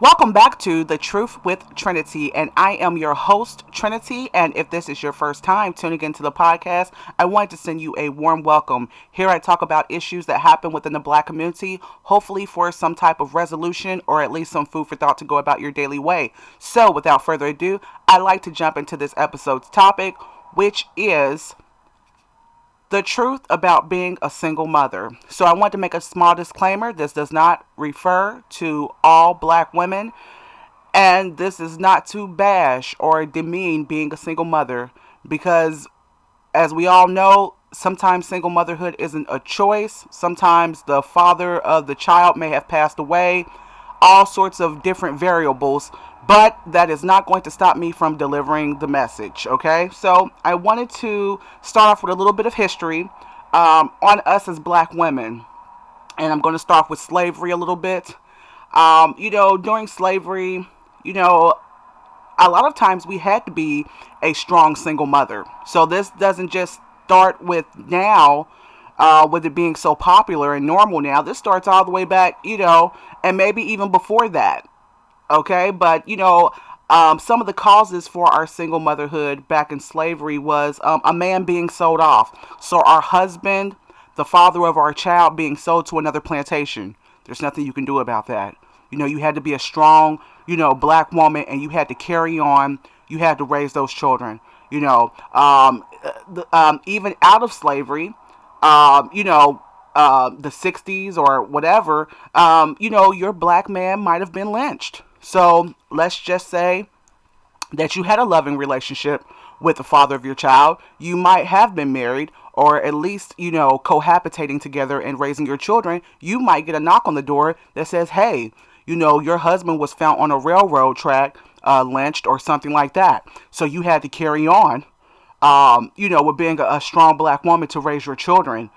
Welcome back to The Truth with Trinity, and I am your host, Trinity. And if this is your first time tuning into the podcast, I wanted to send you a warm welcome. Here I talk about issues that happen within the Black community, hopefully for some type of resolution or at least some food for thought to go about your daily way. So, without further ado, I'd like to jump into this episode's topic, which is the truth about being a single mother. So I want to make a small disclaimer. This does not refer to all black women, and this is not to bash or demean being a single mother because, as we all know, sometimes single motherhood isn't a choice. Sometimes the father of the child may have passed away, all sorts of different variables, but that is not going to stop me from delivering the message, okay? So I wanted to start off with a little bit of history on us as black women. And I'm going to start with slavery a little bit. During slavery, you know, a lot of times we had to be a strong single mother. So this doesn't just start with now, with it being so popular and normal now. This starts all the way back, and maybe even before that. Okay, but some of the causes for our single motherhood back in slavery was a man being sold off. So our husband, the father of our child, being sold to another plantation. There's nothing you can do about that. You had to be a strong, black woman, and you had to carry on. You had to raise those children. Even out of slavery, the 60s or whatever, your black man might have been lynched. So let's just say that you had a loving relationship with the father of your child. You might have been married or at least, cohabitating together and raising your children. You might get a knock on the door that says, hey, your husband was found on a railroad track, lynched or something like that. So you had to carry on, with being a strong black woman to raise your children.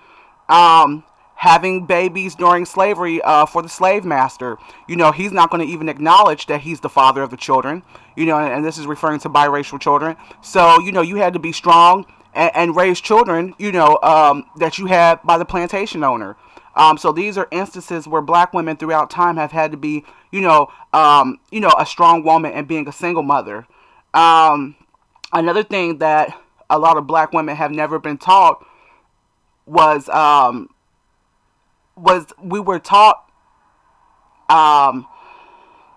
Having babies during slavery for the slave master. He's not going to even acknowledge that he's the father of the children, and this is referring to biracial children. So, you had to be strong and raise children, that you had by the plantation owner. So these are instances where black women throughout time have had to be, a strong woman and being a single mother. Another thing that a lot of black women have never been taught was we were taught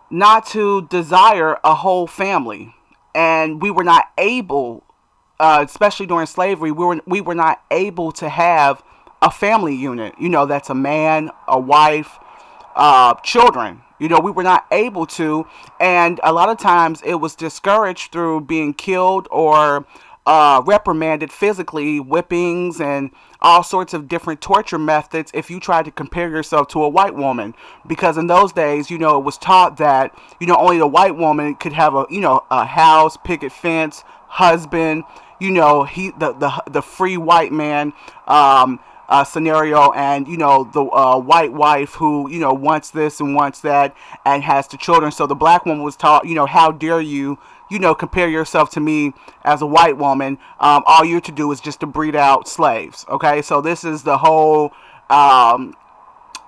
not to desire a whole family, and we were not able, especially during slavery, we were not able to have a family unit. That's a man, a wife, children. We were not able to, and a lot of times it was discouraged through being killed or reprimanded physically, whippings, and all sorts of different torture methods if you tried to compare yourself to a white woman. Because in those days, it was taught that, only the white woman could have a house, picket fence, husband, the free white man, scenario, and the white wife who wants this and wants that and has the children. So the black woman was taught, how dare you, compare yourself to me as a white woman. All you're to do is just to breed out slaves. Okay, so this is the whole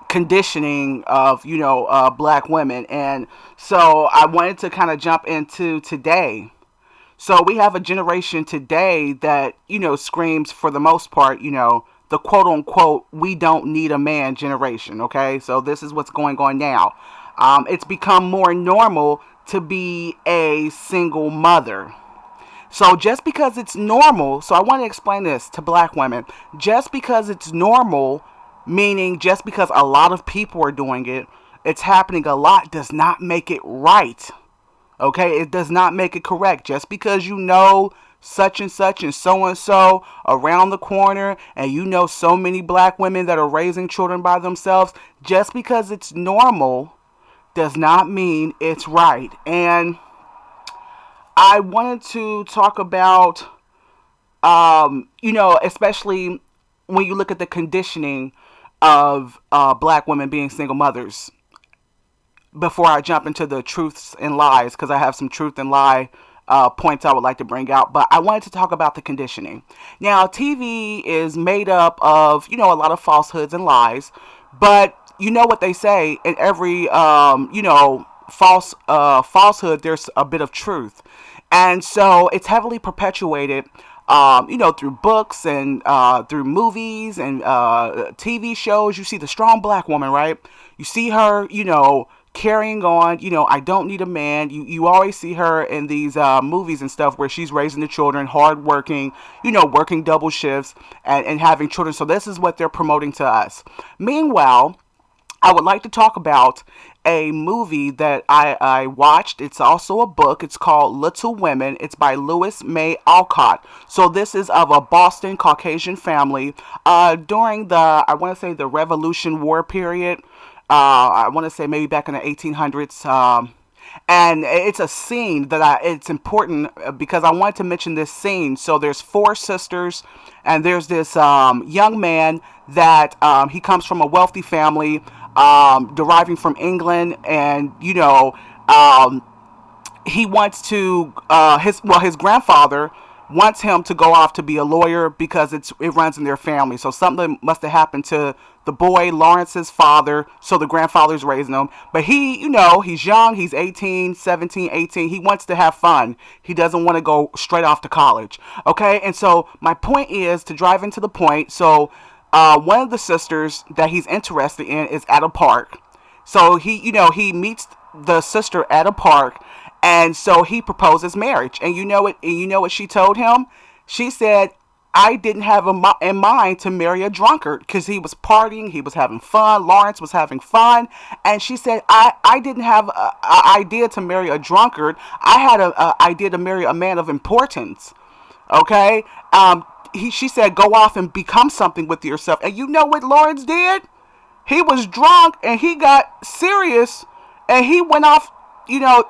conditioning of black women. And so I wanted to kind of jump into today. So we have a generation today that screams, for the most part, the quote unquote "we don't need a man" generation. Okay, so this is what's going on now. It's become more normal to be a single mother. So just because it's normal, so I want to explain this to black women. Just because it's normal, meaning just because a lot of people are doing it, it's happening a lot, does not make it right. Okay, it does not make it correct. Just because such and so around the corner, and so many black women that are raising children by themselves, just because it's normal does not mean it's right. And I wanted to talk about, especially when you look at the conditioning of black women being single mothers. Before I jump into the truths and lies, because I have some truth and lie points I would like to bring out, but I wanted to talk about the conditioning. Now, TV is made up of, a lot of falsehoods and lies, but you know what they say in every, falsehood, there's a bit of truth. And so it's heavily perpetuated, through books and through movies and TV shows. You see the strong black woman, right? You see her, carrying on. I don't need a man. You always see her in these movies and stuff where she's raising the children, hardworking, working double shifts and having children. So this is what they're promoting to us. Meanwhile, I would like to talk about a movie that I watched. It's also a book. It's called Little Women. It's by Louis May Alcott. So this is of a Boston Caucasian family during I want to say, the Revolution War period. I want to say maybe back in the 1800s. And it's a scene that it's important because I wanted to mention this scene. So there's four sisters, and there's this young man that he comes from a wealthy family, deriving from England, and he wants to his grandfather wants him to go off to be a lawyer because it runs in their family. So something must have happened to the boy, Lawrence's father, so the grandfather's raising him. But he's young, he's 18, 17, 18. He wants to have fun. He doesn't want to go straight off to college. Okay? And so my point is to drive into the point. So one of the sisters that he's interested in is at a park. So he meets the sister at a park, and so he proposes marriage. And you know what she told him? She said, I didn't have in mind to marry a drunkard, because he was partying, he was having fun, Lawrence was having fun. And she said, I didn't have an idea to marry a drunkard. I had an idea to marry a man of importance. Okay? She said, go off and become something with yourself. And you know what Lawrence did? He was drunk and he got serious, and he went off,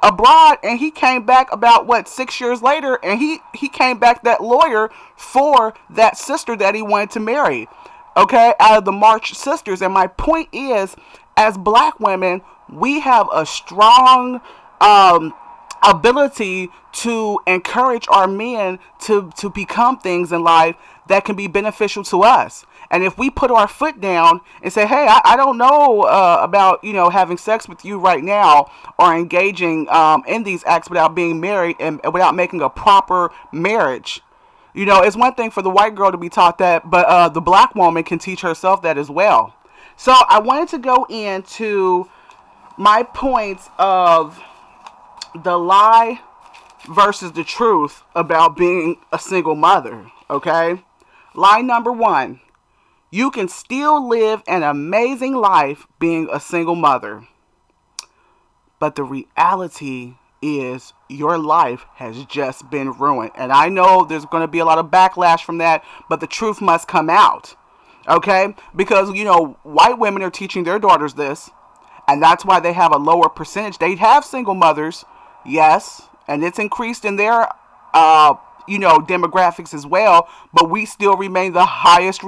abroad, and he came back about 6 years later, and he came back that lawyer for that sister that he wanted to marry. Okay, out of the March sisters. And my point is, as black women, we have a strong ability to encourage our men to become things in life that can be beneficial to us. And if we put our foot down and say, hey, I don't know about, having sex with you right now, or engaging in these acts without being married and without making a proper marriage. It's one thing for the white girl to be taught that, but the black woman can teach herself that as well. So I wanted to go into my points of the lie versus the truth about being a single mother. Okay? Lie number one. You can still live an amazing life being a single mother. But the reality is your life has just been ruined. And I know there's going to be a lot of backlash from that, but the truth must come out. Okay? Because, white women are teaching their daughters this, and that's why they have a lower percentage. They have single mothers, yes, and it's increased in their demographics as well, but we still remain the highest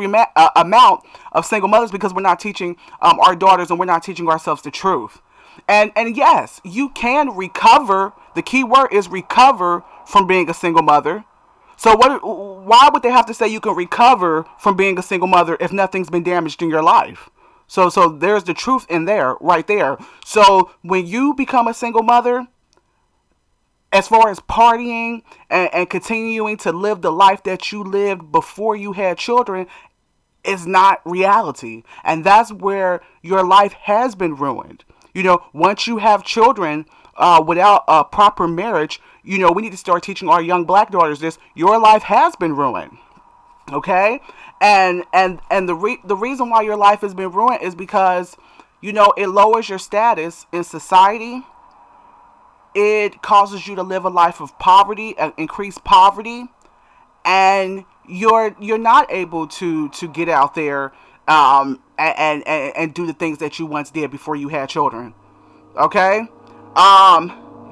amount of single mothers because we're not teaching our daughters, and we're not teaching ourselves the truth. And yes, you can recover. The key word is recover from being a single mother. So why would they have to say you can recover from being a single mother if nothing's been damaged in your life? So there's the truth in there, right there. So when you become a single mother, as far as partying and continuing to live the life that you lived before you had children, is not reality. And that's where your life has been ruined. Once you have children without a proper marriage, we need to start teaching our young black daughters this. Your life has been ruined. Okay? And the reason why your life has been ruined is because, it lowers your status in society. It causes you to live a life of poverty, increased poverty, and you're not able to get out there and do the things that you once did before you had children. Okay?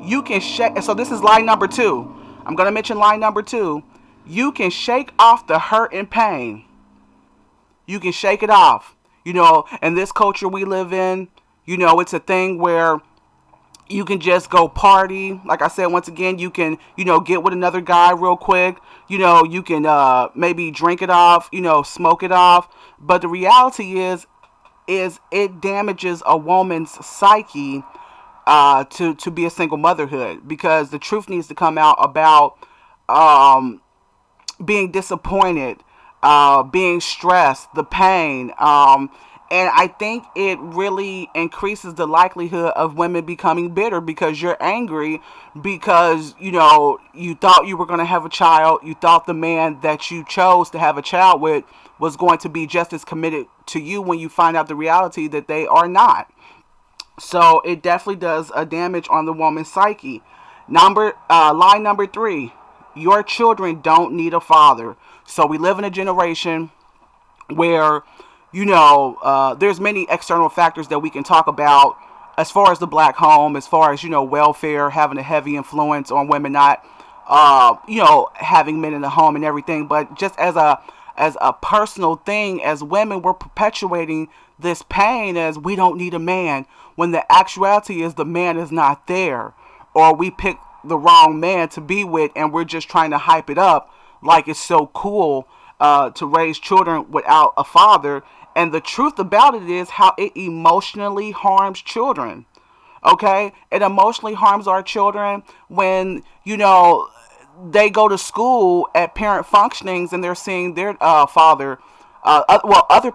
You can shake. So this is lie number 2. I'm gonna mention lie number 2. You can shake off the hurt and pain. You can shake it off. In this culture we live in, it's a thing where you can just go party. Like I said, once again, you can, get with another guy real quick. You can maybe drink it off, smoke it off. But the reality is it damages a woman's psyche to be a single motherhood, because the truth needs to come out about um, being disappointed, being stressed, the pain. And I think it really increases the likelihood of women becoming bitter, because you're angry because, you thought you were going to have a child. You thought the man that you chose to have a child with was going to be just as committed to you, when you find out the reality that they are not. So it definitely does a damage on the woman's psyche. Line number three: your children don't need a father. So we live in a generation where, there's many external factors that we can talk about, as far as the black home, as far as, welfare having a heavy influence on women not, having men in the home and everything. But just as a personal thing, as women, we're perpetuating this pain as we don't need a man, when the actuality is the man is not there, or we pick the wrong man to be with, and we're just trying to hype it up like it's so cool to raise children without a father. And the truth about it is how it emotionally harms children. Okay? It emotionally harms our children when, they go to school at parent functionings and they're seeing their father, other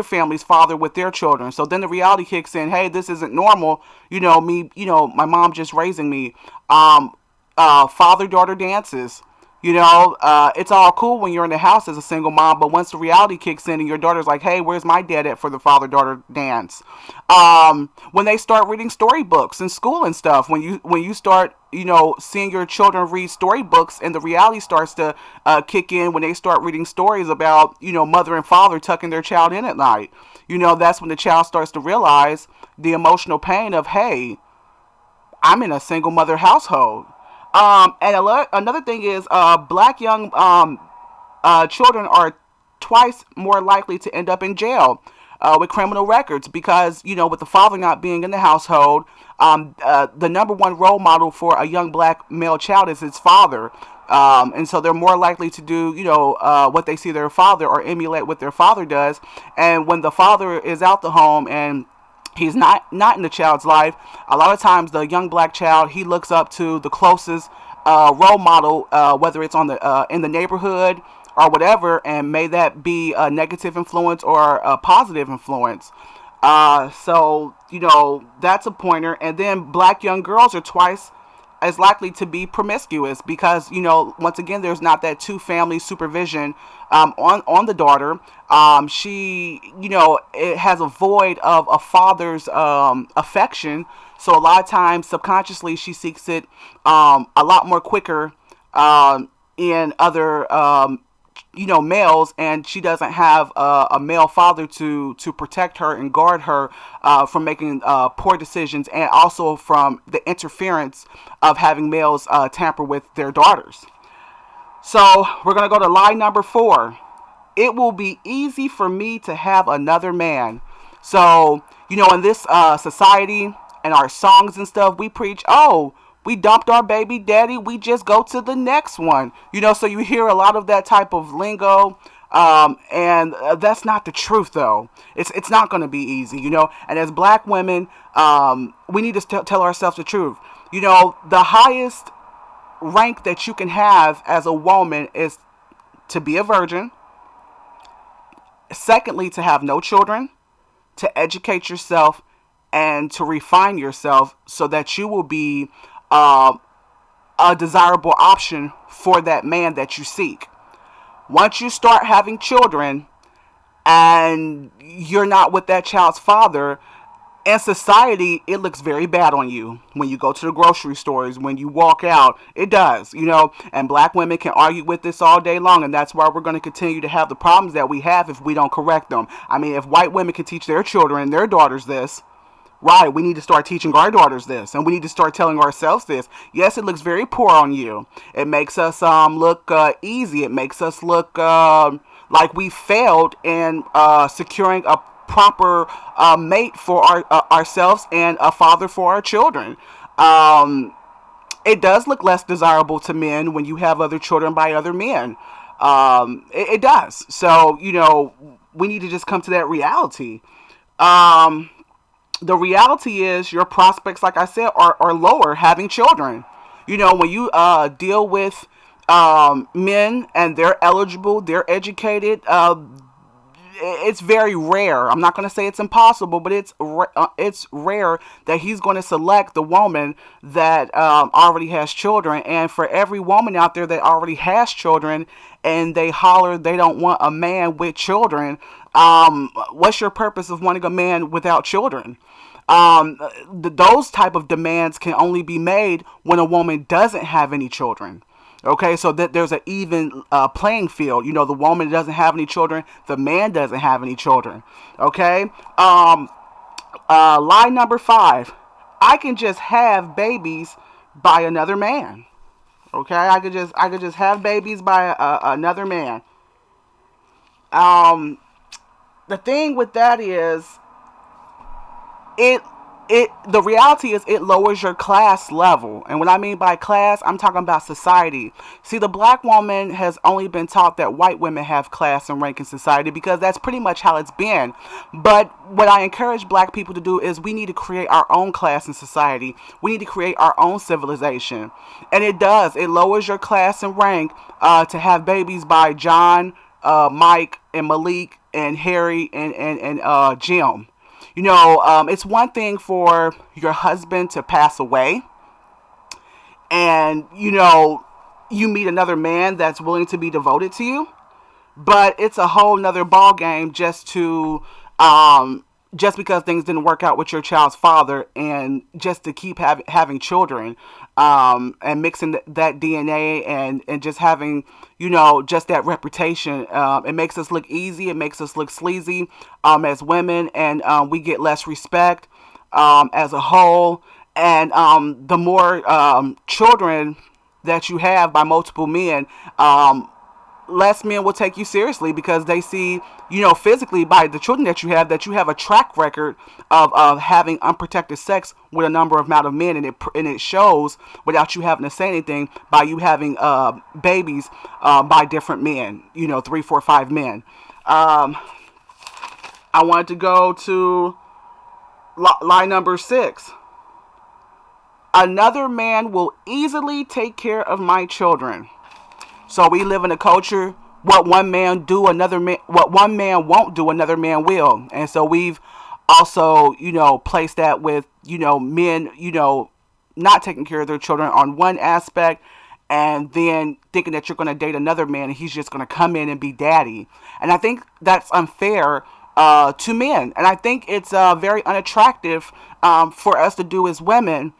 families' father with their children. So then the reality kicks in. Hey, this isn't normal. Me. My mom just raising me. Father daughter dances. It's all cool when you're in the house as a single mom, but once the reality kicks in and your daughter's like, "Hey, where's my dad at for the father-daughter dance?" When they start reading storybooks in school and stuff, when you start, seeing your children read storybooks, and the reality starts to kick in when they start reading stories about, mother and father tucking their child in at night. That's when the child starts to realize the emotional pain of, "Hey, I'm in a single mother household." And another thing is, black young children are twice more likely to end up in jail with criminal records, because, with the father not being in the household, the number one role model for a young black male child is his father. And so they're more likely to do, what they see their father, or emulate what their father does. And when the father is out the home and he's not in the child's life, a lot of times the young black child, he looks up to the closest role model, whether it's on the in the neighborhood or whatever, and may that be a negative influence or a positive influence. So that's a pointer. And then black young girls are twice as likely to be promiscuous, because, once again, there's not that two family supervision on the daughter. She, it has a void of a father's affection. So a lot of times, subconsciously, she seeks it a lot more quicker in other males, and she doesn't have a male father to protect her and guard her from making poor decisions, and also from the interference of having males tamper with their daughters. So we're going to go to line number 4. It will be easy for me to have another man. So, in this society and our songs and stuff, we preach, "Oh, we dumped our baby daddy, we just go to the next one." So you hear a lot of that type of lingo. And that's not the truth, though. It's not going to be easy, And as black women, we need to tell ourselves the truth. The highest rank that you can have as a woman is to be a virgin. Secondly, to have no children, to educate yourself, and to refine yourself so that you will be a desirable option for that man that you seek. Once you start having children and you're not with that child's father, in society, it looks very bad on you. When you go to the grocery stores, when you walk out, it does, and black women can argue with this all day long, and that's why we're going to continue to have the problems that we have if we don't correct them. I mean, if white women can teach their children, their daughters this, right, we need to start teaching our daughters this, and we need to start telling ourselves this. Yes, it looks very poor on you. It makes us look easy. It makes us look like we failed in securing a proper mate for ourselves and a father for our children. It does look less desirable to men when you have other children by other men. It does. So, we need to just come to that reality. the reality is your prospects, like I said, are lower having children. When you deal with men and they're eligible, they're educated, it's very rare. I'm not going to say it's impossible, but it's rare that he's going to select the woman that already has children. And for every woman out there that already has children and they holler they don't want a man with children, what's your purpose of wanting a man without children? Those type of demands can only be made when a woman doesn't have any children. Okay, so that there's an even playing field. The woman doesn't have any children, the man doesn't have any children. Okay, lie number 5: I can just have babies by another man. Okay, I could just have babies by another man. The thing with that is it the reality is it lowers your class level. And what I mean by class, I'm talking about society. See, the black woman has only been taught that white women have class and rank in society because that's pretty much how it's been. But what I encourage black people to do is we need to create our own class in society. We need to create our own civilization. And it lowers your class and rank to have babies by John, Mike, and Malik, and Harry, and Jim. It's one thing for your husband to pass away and, you meet another man that's willing to be devoted to you. But it's a whole nother ball game just because things didn't work out with your child's father and just to keep having children, and mixing that DNA and just having, just that reputation. It makes us look easy. It makes us look sleazy as women, and we get less respect as a whole. And the more children that you have by multiple men, less men will take you seriously because they see, physically by the children that you have a track record of having unprotected sex with a number of amount of men, and it shows without you having to say anything by you having babies by different men, 3, 4, 5 men. I wanted to go to lie number 6. Another man will easily take care of my children. So we live in a culture, what one man won't do, another man will. And so we've also, placed that with, men, not taking care of their children on one aspect, and then thinking that you're going to date another man and he's just going to come in and be daddy. And I think that's unfair to men. And I think it's very unattractive for us to do as women,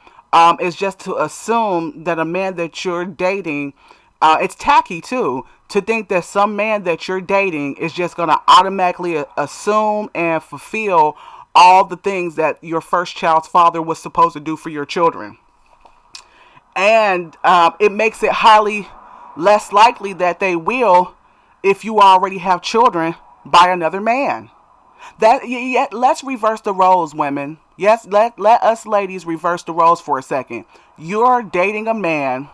is just to assume that a man that you're dating, it's tacky too to think that some man that you're dating is just going to automatically assume and fulfill all the things that your first child's father was supposed to do for your children. And it makes it highly less likely that they will if you already have children by another man. Let's reverse the roles, women. Yes, let us ladies reverse the roles for a second. You're dating a man,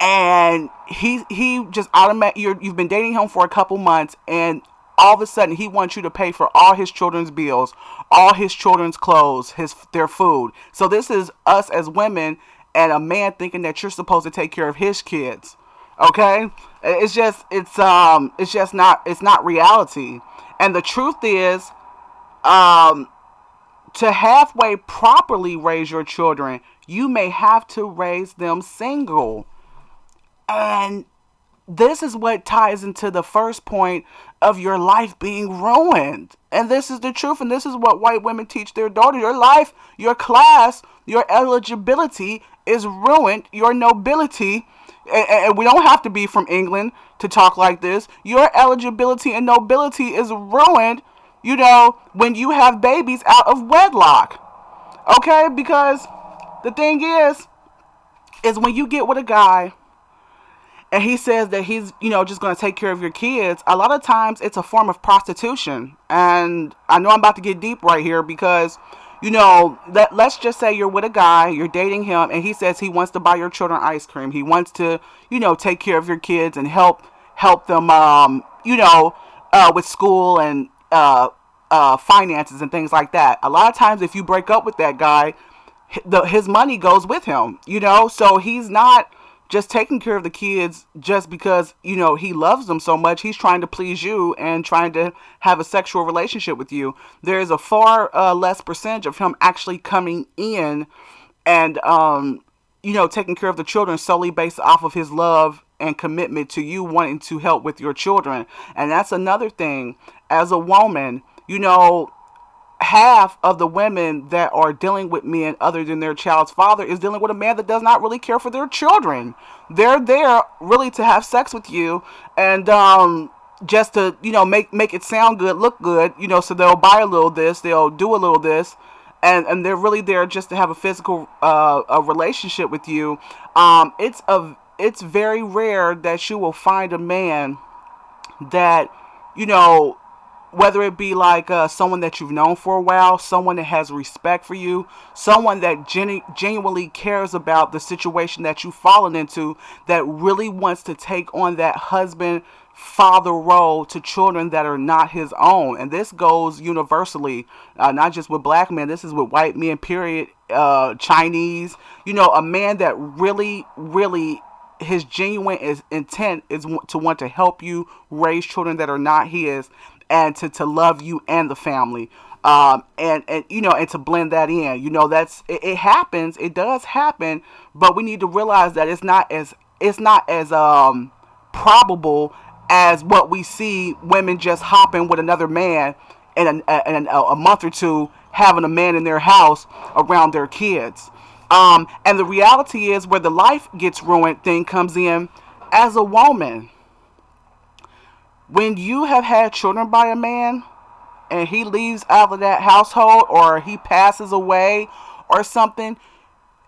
and he just you've been dating him for a couple months, and all of a sudden he wants you to pay for all his children's bills, all his children's clothes, their food. So this is us as women and a man thinking that you're supposed to take care of his kids. Okay? It's not reality. And the truth is, to halfway properly raise your children, you may have to raise them single. And this is what ties into the first point of your life being ruined. And this is the truth. And this is what white women teach their daughters. Your life, your class, your eligibility is ruined. Your nobility, and we don't have to be from England to talk like this. Your eligibility and nobility is ruined, when you have babies out of wedlock. Okay? Because the thing is when you get with a guy and he says that he's, just going to take care of your kids, a lot of times it's a form of prostitution. And I know I'm about to get deep right here because, let's just say you're with a guy, you're dating him, and he says he wants to buy your children ice cream. He wants to, take care of your kids and help them, with school and finances and things like that. A lot of times, if you break up with that guy, his money goes with him, so he's not just taking care of the kids just because he loves them so much. He's trying to please you and trying to have a sexual relationship with you. There's a far less percentage of him actually coming in and taking care of the children solely based off of his love and commitment to you wanting to help with your children. And that's another thing. As a woman, half of the women that are dealing with men other than their child's father is dealing with a man that does not really care for their children. They're there really to have sex with you and just to make it sound good, look good, so they'll buy a little this, they'll do a little this, and they're really there just to have a physical a relationship with you. It's very rare that you will find a man that whether it be like someone that you've known for a while, someone that has respect for you, someone that genuinely cares about the situation that you've fallen into, that really wants to take on that husband, father role to children that are not his own. And this goes universally, not just with black men. This is with white men, period, Chinese. A man that really, really, his genuine intent is to want to help you raise children that are not his, and to love you and the family, and to blend that in. It happens. It does happen, but we need to realize that it's not as probable as what we see women just hopping with another man in a month or two, having a man in their house around their kids. And the reality is, where the life gets ruined thing comes in. As a woman, when you have had children by a man and he leaves out of that household or he passes away or something,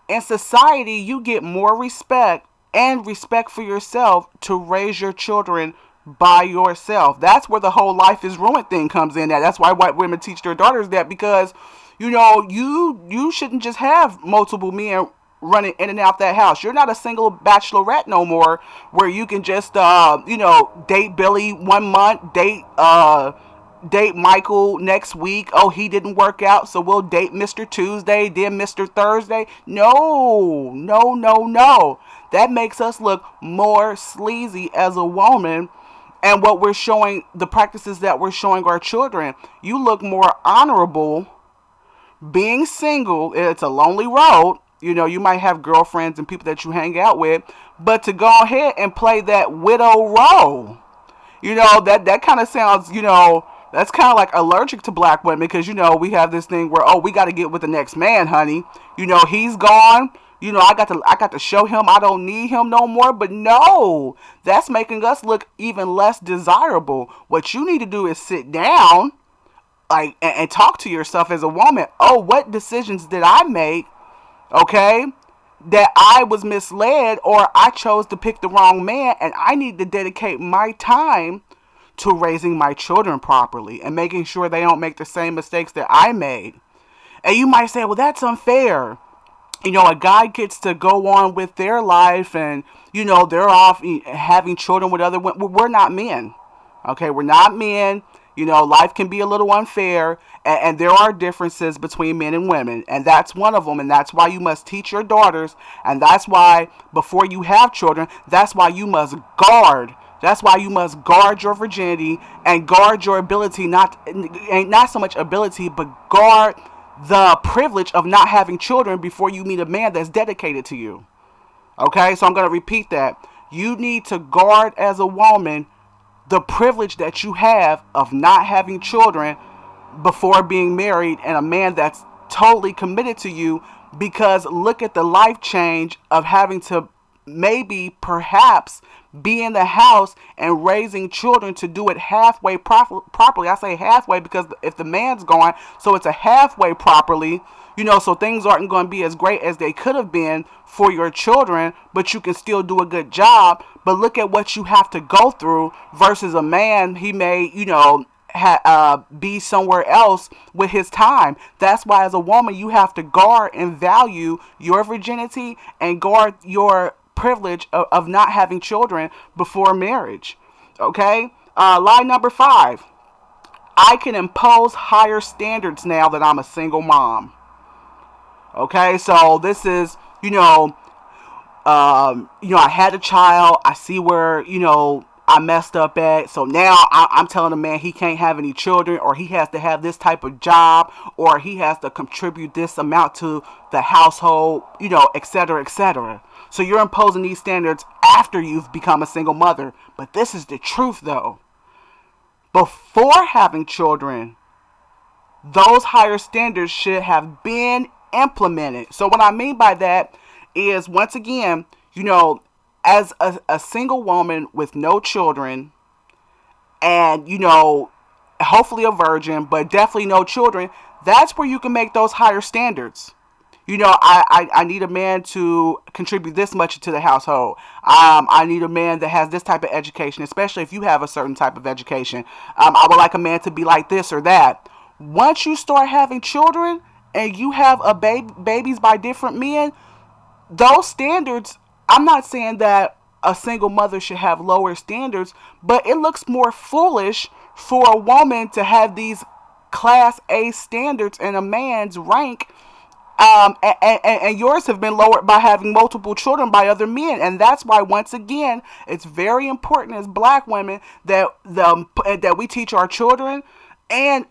in society you get more respect and respect for yourself to raise your children by yourself. That's where the whole life is ruined thing comes in. That's why white women teach their daughters that, because you shouldn't just have multiple men running in and out that house. You're not a single bachelorette no more, where you can just date Billy one month, date Michael next week. Oh, he didn't work out, so we'll date Mr. Tuesday, then Mr. Thursday. No, no, no, no. That makes us look more sleazy as a woman. And what we're showing, the practices that we're showing our children, you look more honorable being single. It's a lonely road. You might have girlfriends and people that you hang out with, but to go ahead and play that widow role, that kind of sounds, that's kind of like allergic to black women, because, we have this thing where, oh, we got to get with the next man, honey. He's gone. I got to show him I don't need him no more. But no, that's making us look even less desirable. What you need to do is sit down, and talk to yourself as a woman. Oh, what decisions did I make? Okay, that I was misled, or I chose to pick the wrong man, and I need to dedicate my time to raising my children properly and making sure they don't make the same mistakes that I made. And you might say, well, that's unfair. A guy gets to go on with their life and, they're off having children with other women. We're not men. Okay, we're not men. Life can be a little unfair, and there are differences between men and women, and that's one of them. And that's why you must teach your daughters, and that's why before you have children, that's why you must guard. That's why you must guard your virginity and guard your ability, not so much ability, but guard the privilege of not having children before you meet a man that's dedicated to you. Okay, so I'm going to repeat that. You need to guard as a woman the privilege that you have of not having children before being married, and a man that's totally committed to you, because look at the life change of having to perhaps be in the house and raising children, to do it halfway properly. I say halfway because if the man's gone, so it's a halfway properly, so things aren't going to be as great as they could have been for your children, but you can still do a good job. But look at what you have to go through versus a man. He may, be somewhere else with his time. That's why as a woman, you have to guard and value your virginity and guard your privilege of not having children before marriage. Okay? Lie number 5. I can impose higher standards now that I'm a single mom. Okay, so this is, I had a child. I see where, I messed up at. So now I'm telling a man he can't have any children, or he has to have this type of job, or he has to contribute this amount to the household, et cetera, et cetera. So you're imposing these standards after you've become a single mother. But this is the truth, though. Before having children, those higher standards should have been implemented. So what I mean by that is, once again, as a single woman with no children, and hopefully a virgin, but definitely no children, that's where you can make those higher standards. I need a man to contribute this much to the household. I need a man that has this type of education, especially if you have a certain type of education. I would like a man to be like this or that. Once you start having children and you have babies by different men, those standards, I'm not saying that a single mother should have lower standards, but it looks more foolish for a woman to have these class A standards in a man's rank. And yours have been lowered by having multiple children by other men, and that's why, once again, it's very important as black women that we teach our children, and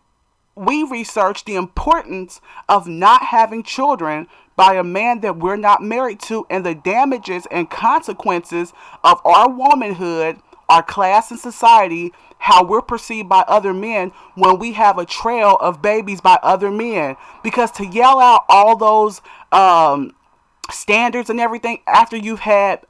we research the importance of not having children by a man that we're not married to, and the damages and consequences of our womanhood, our class in society, how we're perceived by other men when we have a trail of babies by other men. Because to yell out all those standards and everything after you've had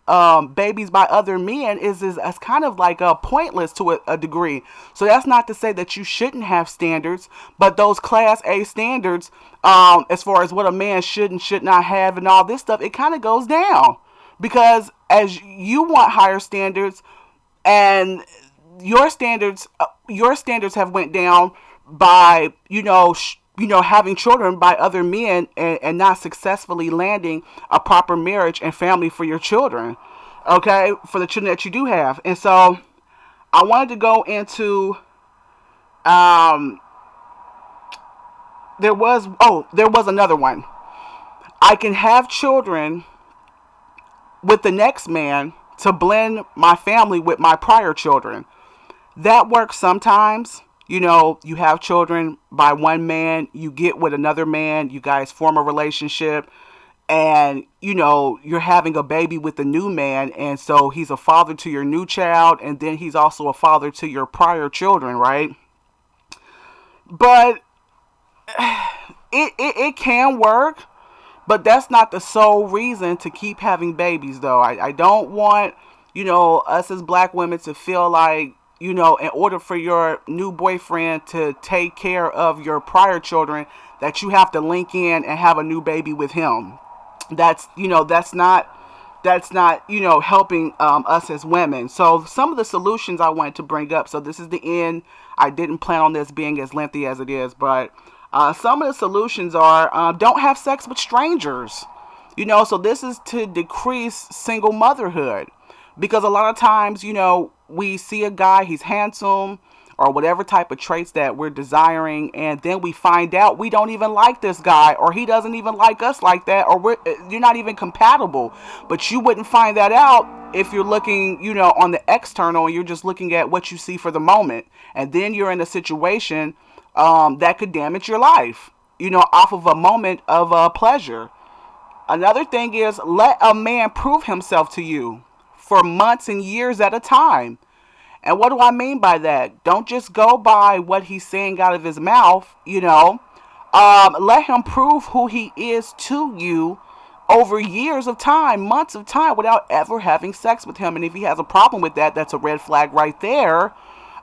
babies by other men is kind of like pointless to a degree. So that's not to say that you shouldn't have standards, but those class A standards, as far as what a man should and should not have and all this stuff, it kind of goes down. Because as you want higher standards, and your standards have went down by having children by other men, and not successfully landing a proper marriage and family for your children, okay, for the children that you do have. And so I wanted to go into there was another one. I can have children with the next man to blend my family with my prior children. That works sometimes. You have children by one man, you get with another man, you guys form a relationship, and you're having a baby with the new man, and so he's a father to your new child, and then he's also a father to your prior children, right? But it can work, but that's not the sole reason to keep having babies, though. I don't want us as black women to feel like, in order for your new boyfriend to take care of your prior children, that you have to link in and have a new baby with him. That's not helping us as women. So some of the solutions I wanted to bring up. So this is the end. I didn't plan on this being as lengthy as it is, but some of the solutions are, don't have sex with strangers. So this is to decrease single motherhood. Because a lot of times, we see a guy, he's handsome, or whatever type of traits that we're desiring, and then we find out we don't even like this guy, or he doesn't even like us like that, or you're not even compatible. But you wouldn't find that out if you're looking, on the external, and you're just looking at what you see for the moment. And then you're in a situation that could damage your life, off of a moment of pleasure. Another thing is, let a man prove himself to you for months and years at a time. And what do I mean by that? Don't just go by what he's saying out of his mouth, let him prove who he is to you over years of time, months of time, without ever having sex with him. And if he has a problem with that, that's a red flag right there.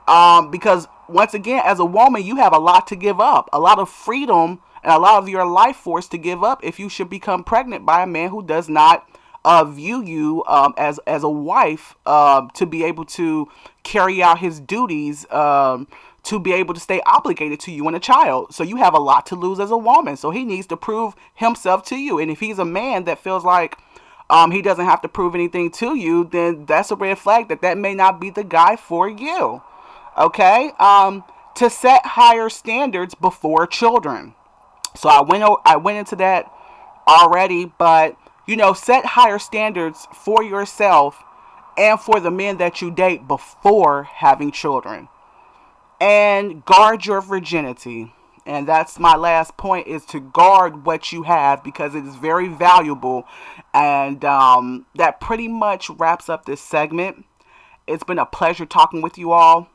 Because once again, as a woman, you have a lot to give up, a lot of freedom and a lot of your life force to give up if you should become pregnant by a man who does not view you as a wife, to be able to carry out his duties, to be able to stay obligated to you and a child. So you have a lot to lose as a woman. So he needs to prove himself to you. And if he's a man that feels like he doesn't have to prove anything to you, then that's a red flag that may not be the guy for you. Okay? to set higher standards before children. So I went into that already, but set higher standards for yourself and for the men that you date before having children. And guard your virginity. And that's my last point, is to guard what you have, because it is very valuable. And that pretty much wraps up this segment. It's been a pleasure talking with you all.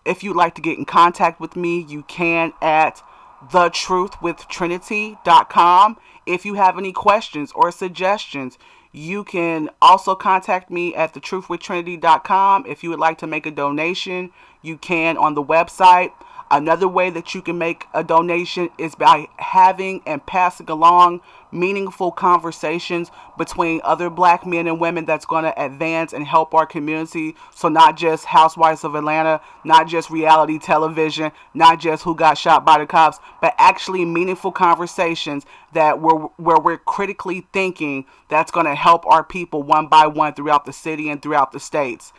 If you'd like to get in contact with me, you can at thetruthwithtrinity.com. If you have any questions or suggestions, you can also contact me at thetruthwithtrinity.com. If you would like to make a donation, you can on the website. Another way that you can make a donation is by having and passing along meaningful conversations between other black men and women that's going to advance and help our community. So not just Housewives of Atlanta, not just reality television, not just who got shot by the cops, but actually meaningful conversations that where we're critically thinking, that's going to help our people one by one throughout the city and throughout the states.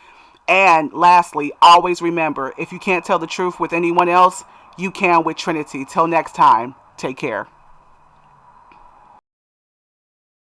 And lastly, always remember, if you can't tell the truth with anyone else, you can with Trinity. Till next time, take care.